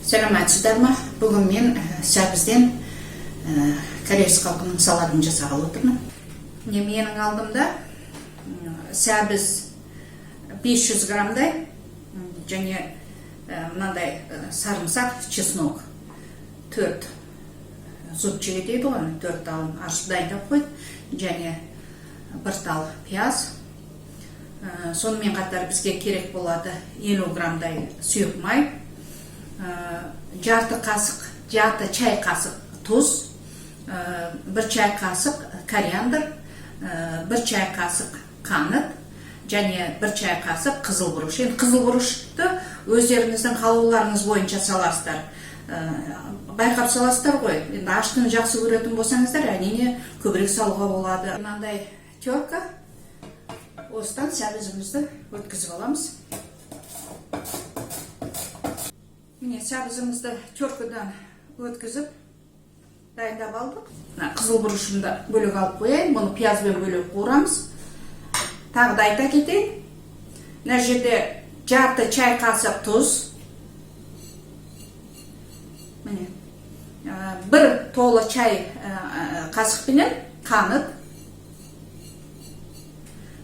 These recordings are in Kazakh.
Саламатсыздар ма? Бүгін мен сәбізден кореец халқының салатын жасағалы отырмын. Менің алдымда сәбіз 500 граммдай және мынандай сарымсақ, чеснок 4 зубчигі дейді ғой, 4 талын ашып дайындап қойды, және 1 тал пияз. Сонымен қатар бізге керек болады 50 граммдай сұйық май, жарты чай қасық тұз, 1 чай қасық кориандр, 1 чай қасық қант, және 1 чай қасық қызыл бұрыш. Енді қызыл бұрышты өздеріңіздің қалауларыңыз бойынша саласыздар. Байқап саласыздар ғой. Енді ашқыны жақсы көретін болсаңыздар, әрине көбірек салуға болады. Мынандай терка. Осыдан сәбізімізді өткізіп аламыз. Міне сәбізімізді теркадан өткізіп дайындап алдық. Қызыл бұрышымды бөлек алып қояйын. Бұны пиязбен бөлек қуырамыз. Тағы да айта кетейін. Мына жерде жарты чай қасық тұз. Міне 1 толы чай қасықпенен қант.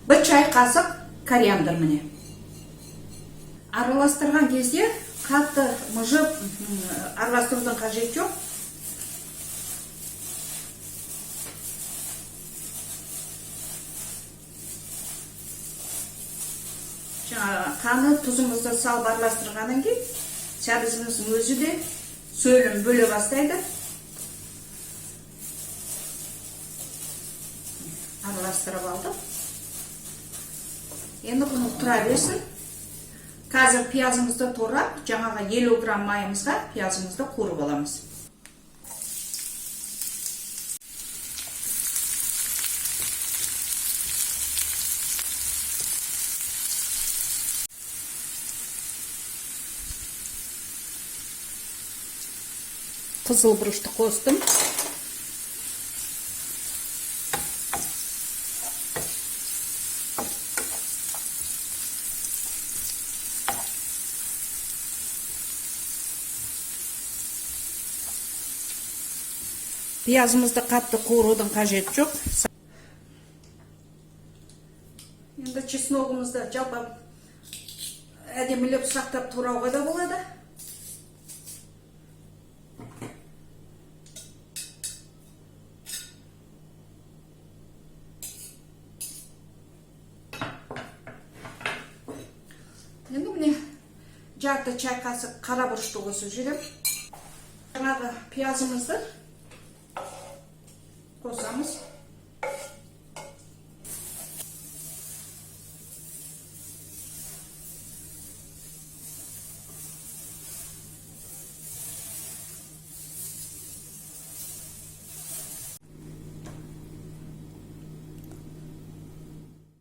1 чай қасық кориандр міне. Араластырған кезде қатты мұжып араластырудың қажет жоқ. Қант, тұзымызды салып араластырғаннан кейін сәбізіміздің өзі де сөлін бөле бастайды. Араластырып алдық. Енді бұны тұра берсін. Қазір пиязымызды турап, жаңағы 50 грамм майымызға пиязымызды қуырып аламыз. Қызыл бұрышты қостым. Пиязымызды қатты қуырудың қажет жоқ. Енді чесногымызды жалпы әдемілеп сақтап турауға да болады. Енді міне жарты чай қасық қара бұрышты қосып жіберем. Жаңағы пиязымызды қосамыз.